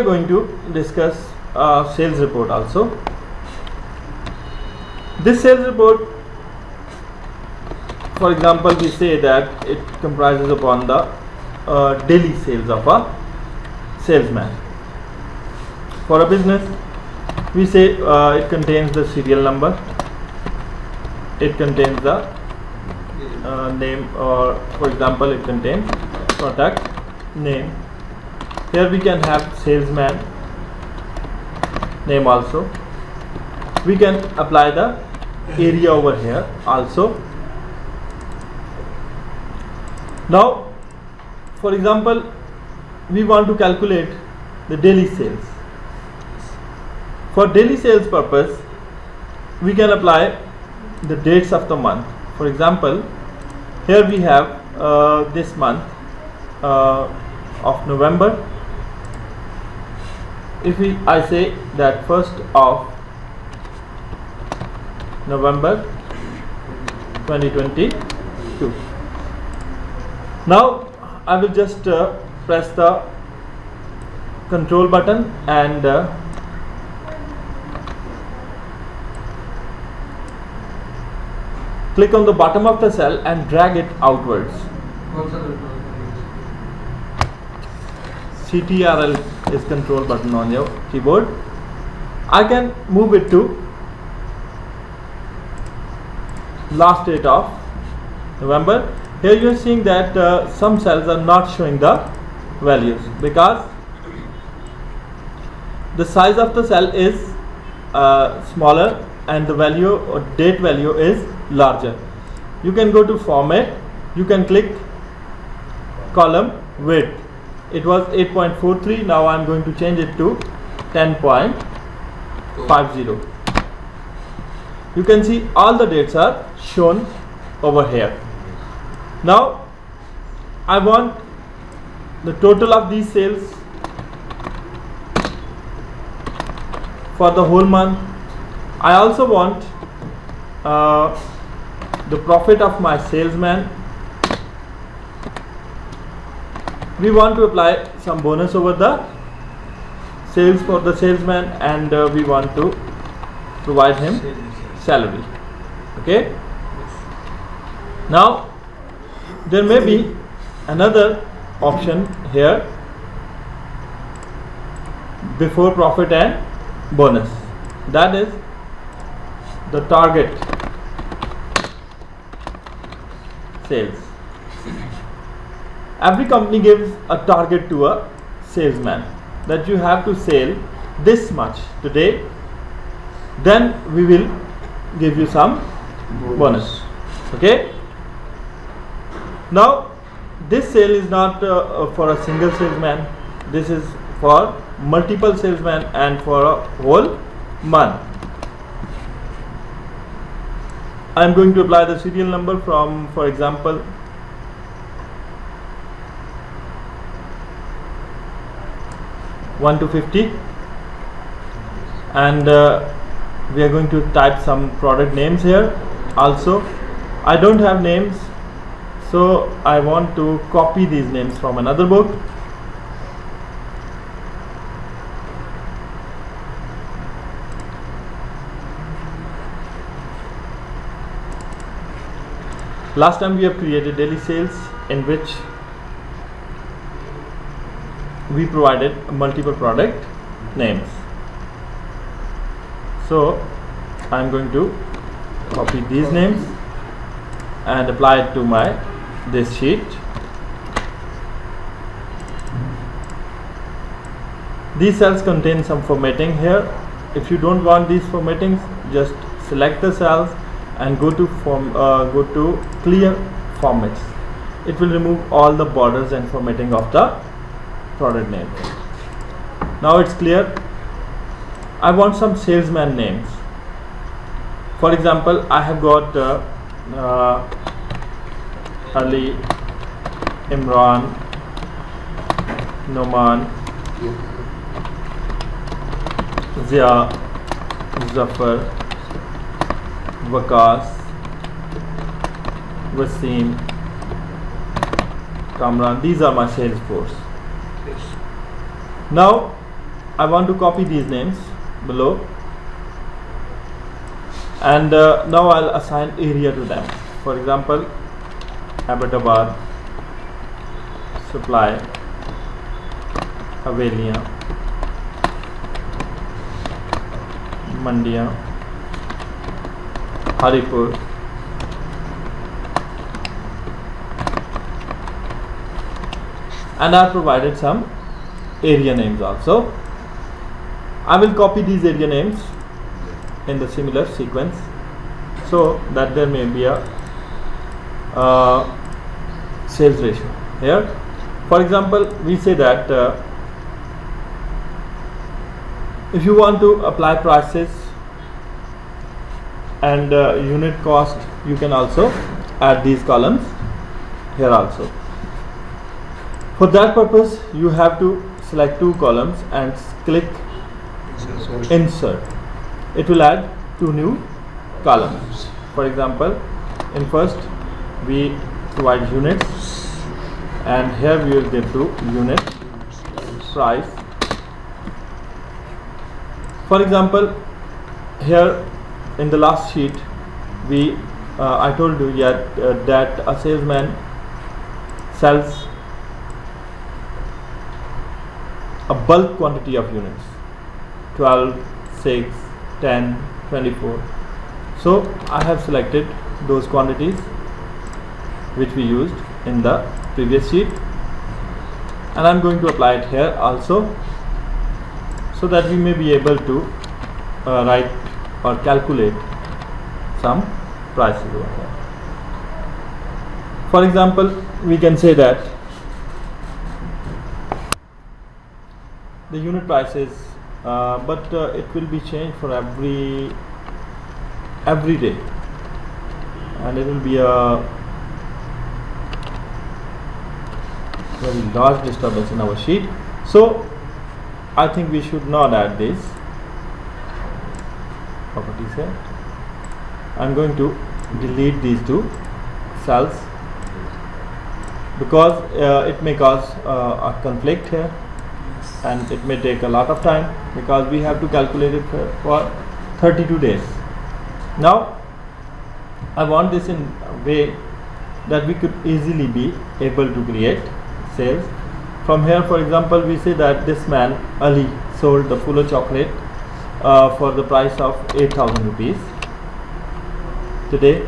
are going to discuss sales report also. This sales report, for example, we say that it comprises upon the daily sales of a salesman. For a business, we say it contains the serial number, it contains the name, or for example it contains product name. Here we can have salesman name also. We can apply the area over here also. Now for example, we want to calculate the daily sales. For daily sales purpose, we can apply the dates of the month. For example, here we have this month of November. If I say that 1st of November 2022. Now I will just press the control button and click on the bottom of the cell and drag it outwards. CTRL is control button on your keyboard. I can move it to last date of November. Here you are seeing that some cells are not showing the values because the size of the cell is smaller and the value or date value is larger. You can go to format, you can click column width. It was 8.43, now I am going to change it to 10.50. You can see all the dates are shown over here. Now I want the total of these sales for the whole month. I also want the profit of my salesman. We want to apply some bonus over the sales for the salesman, and we want to provide him salary. Okay. Now there may be another option here before profit and bonus, that is the target sales. Every company gives a target to a salesman that you have to sell this much today, then we will give you some bonus. Okay. Now this sale is not for a single salesman, this is for multiple salesmen and for a whole month. I am going to apply the serial number from, for example, 1 to 50, and we are going to type some product names here. Also, I don't have names, so I want to copy these names from another book. Last time we have created daily sales in which we provided multiple product names. So I am going to copy these names and apply it to my this sheet. These cells contain some formatting here. If you don't want these formattings, just select the cells and go to clear formats. It will remove all the borders and formatting of the product name. Now it's clear. I want some salesman names. For example, I have got Ali, Imran, Noman, Zia, Zafar, Waqas, Wasim, Kamran. These are my sales force. Now I want to copy these names below, and now I'll assign area to them. For example, Ahmedabad, Supply, Havelia, Mandia, Haripur, and I provided some area names also. I will copy these area names in the similar sequence so that there may be a sales ratio here. For example, we say that if you want to apply prices and unit cost, you can also add these columns here also. For that purpose, you have to select two columns and click insert. It will add two new columns. For example, in first we provide units, and here we will give to unit price. For example, here in the last sheet we I told you that a salesman sells a bulk quantity of units, 12, 6, 10, 24. So I have selected those quantities which we used in the previous sheet, and I'm going to apply it here also, so that we may be able to write or calculate some prices over here. For example, we can say that the unit prices, but it will be changed for every day, and it will be a very large disturbance in our sheet. So I think we should not add these properties here. I'm going to delete these two cells because it may cause a conflict here, and it may take a lot of time because we have to calculate it for 32 days. Now I want this in a way that we could easily be able to create sales. From here, for example, we say that this man Ali sold the Fuller chocolate for the price of 8,000 rupees. Today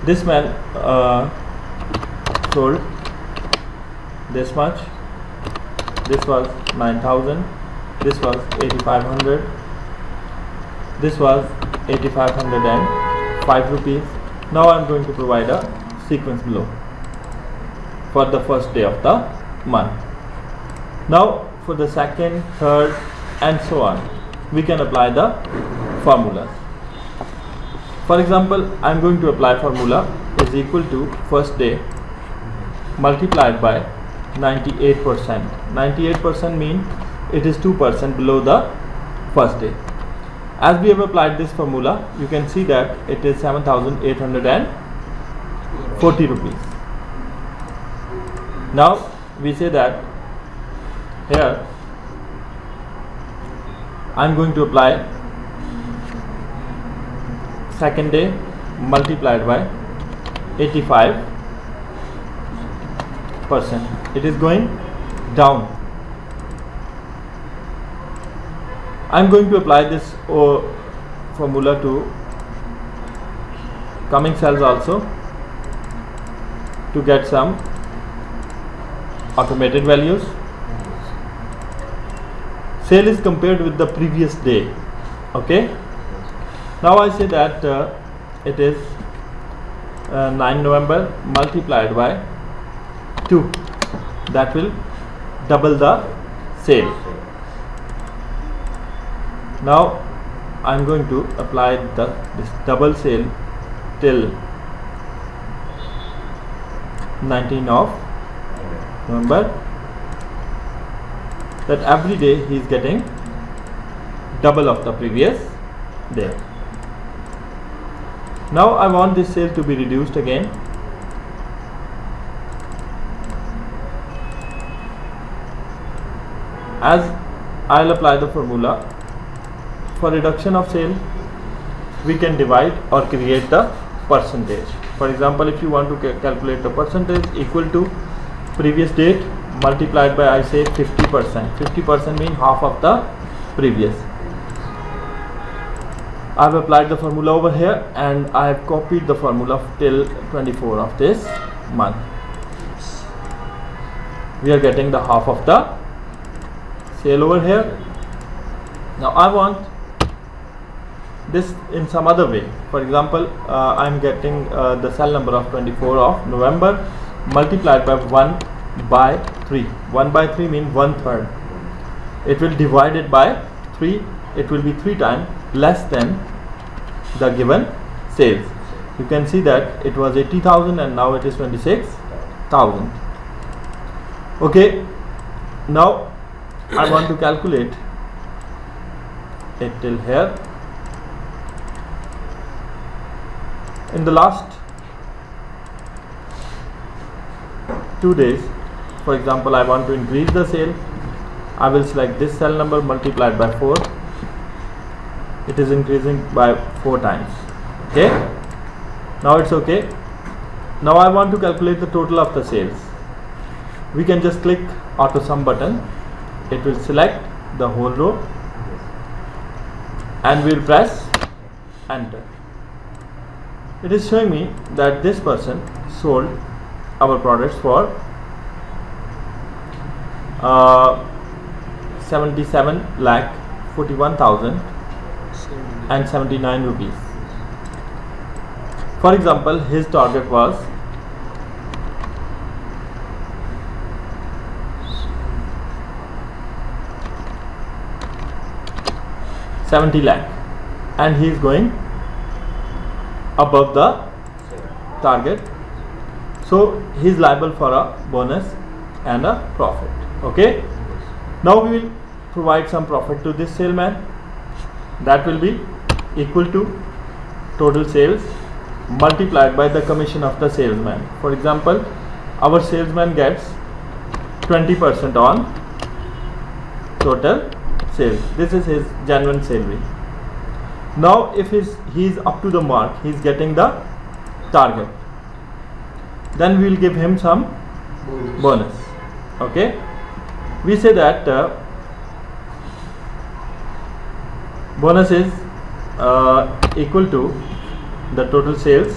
this man sold this much. This was 9,000, this was 8,500, this was 8,505 rupees. Now I am going to provide a sequence below for the first day of the month. Now for the second, third, and so on, we can apply the formulas. For example, I am going to apply formula is equal to first day multiplied by 98%. 98% means it is 2% below the first day. As we have applied this formula, you can see that it is 7,840 rupees. Now we say that here I am going to apply second day multiplied by 85%. It is going down. I am going to apply this formula to coming cells also to get some automated values. Sale is compared with the previous day. Okay. Now I say that it is 9 November multiplied by 2. That will double the sale. Now I am going to apply this double sale till 19th of November. That every day he is getting double of the previous day. Now I want this sale to be reduced again. As I'll apply the formula. For reduction of sale, we can divide or create the percentage. For example, if you want to calculate the percentage, equal to previous date multiplied by, I say, 50%. 50% means half of the previous. I've applied the formula over here and I have copied the formula till 24 of this month. We are getting the half of the sale over here. Now I want this in some other way. For example, I'm getting the cell number of 24 of November multiplied by 1 by 3. 1 by 3 means 1/3. It will divide it by 3. It will be 3 times less than the given sales. You can see that it was 80,000 and now it is 26,000. Okay, now I want to calculate it till here. In the last 2 days, for example, I want to increase the sale. I will select this cell number multiplied by 4. It is increasing by 4 times. Okay, now it's okay. Now I want to calculate the total of the sales. We can just click auto sum button. It will select the whole row and we'll press enter. It is showing me that this person sold our products for 77,41,079 rupees. For example, his target was 70 lakh and he is going above the target, so he is liable for a bonus and a profit. Okay, now we will provide some profit to this salesman. That will be equal to total sales multiplied by the commission of the salesman. For example, our salesman gets 20% on total sales. This is his genuine salary. Now if he is up to the mark, he is getting the target, then we will give him some bonus. Okay, we say that bonus is equal to the total sales,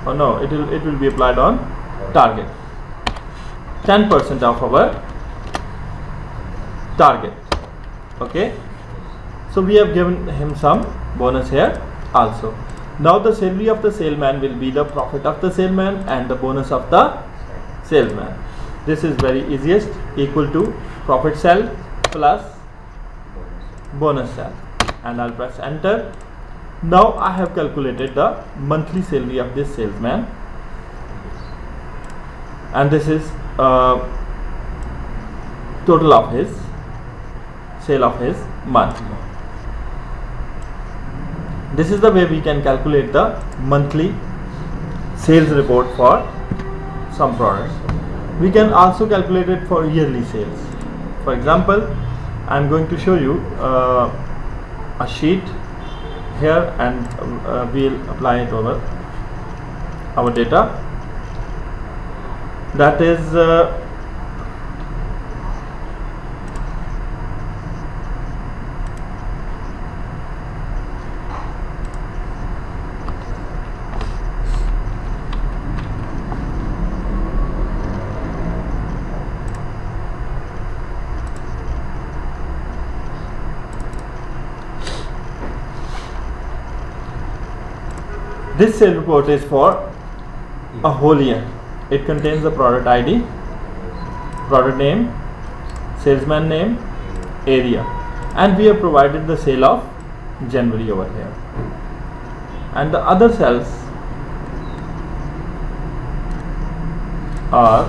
or no, it will be applied on target, 10% of our target. Okay, so we have given him some bonus here also. Now the salary of the salesman will be the profit of the salesman and the bonus of the salesman. This is very easiest, equal to profit cell plus bonus cell, and I'll press enter. Now I have calculated the monthly salary of this salesman, and this is total of his sale of his month. This is the way we can calculate the monthly sales report for some products. We can also calculate it for yearly sales. For example, I am going to show you a sheet here, and we'll apply it over our data. That is this sale report is for a whole year. It contains the product ID, product name, salesman name, area, and we have provided the sale of January over here. And the other cells are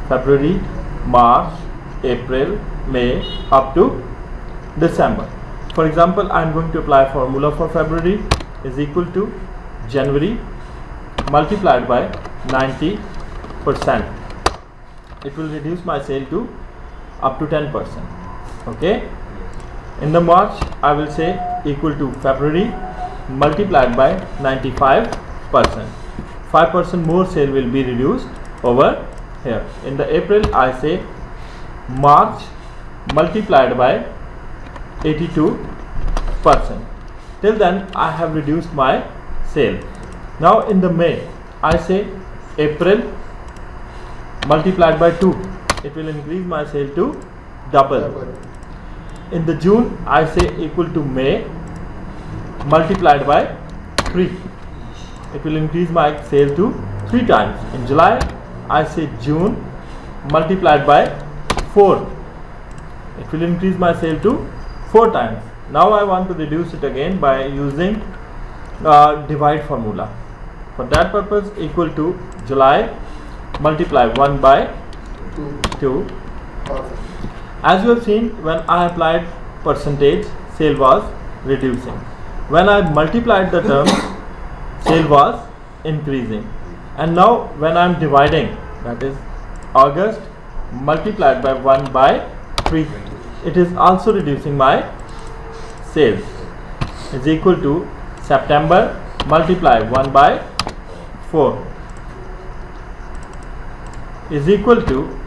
February, March, April, May up to December. For example, I am going to apply a formula for February is equal to January multiplied by 90%. It will reduce my sale to up to 10%. Okay. In the March, I will say equal to February multiplied by 95%. 5% more sale will be reduced over here. In the April, I say March multiplied by 82%. Till then, I have reduced my sale. Now in the May, I say April multiplied by 2. It will increase my sale to double. In the June, I say equal to May multiplied by 3. It will increase my sale to 3 times. In July, I say June multiplied by 4. It will increase my sale to 4 times. Now I want to reduce it again by using divide formula. For that purpose, equal to July multiply 1 by 2. As you have seen, when I applied percentage, sale was reducing. When I multiplied the terms, sale was increasing. And now when I am dividing, that is August multiplied by 1 by 3, it is also reducing my sales. Is equal to September multiply 1 by 4 is equal to,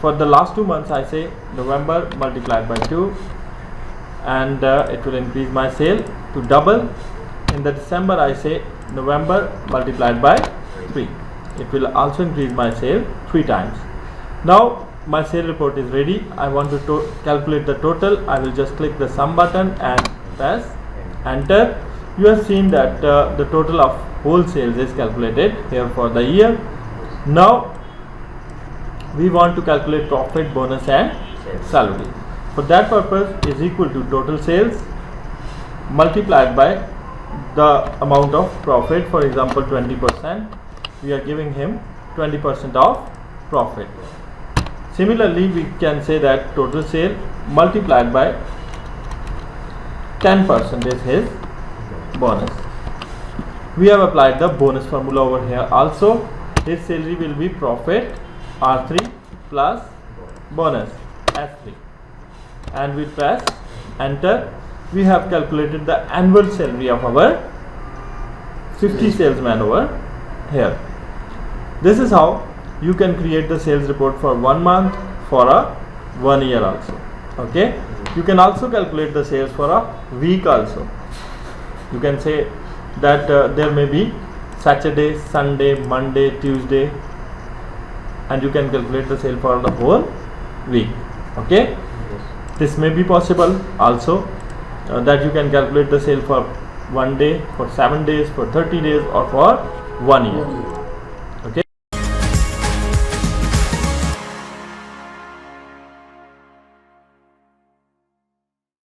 for the last 2 months I say November multiplied by 2, and it will increase my sale to double. In the December I say November multiplied by 3. It will also increase my sale 3 times. Now my sale report is ready. I want to calculate the total. I will just click the sum button and press enter. You have seen that the total of whole sales is calculated here for the year. Now we want to calculate profit, bonus and salary. For that purpose, is equal to total sales multiplied by the amount of profit. For example, 20%. We are giving him 20% of profit. Similarly, we can say that total sale multiplied by 10% is his bonus. We have applied the bonus formula over here also. His salary will be profit R3 plus bonus S3, and we press enter. We have calculated the annual salary of our 50 salesmen over here. This is how you can create the sales report for 1 month, for a 1 year also. Okay, you can also calculate the sales for a week also. You can say that there may be Saturday, Sunday, Monday, Tuesday, and you can calculate the sale for the whole week. Okay, this may be possible also, that you can calculate the sale for 1 day, for 7 days, for 30 days, or for 1 year.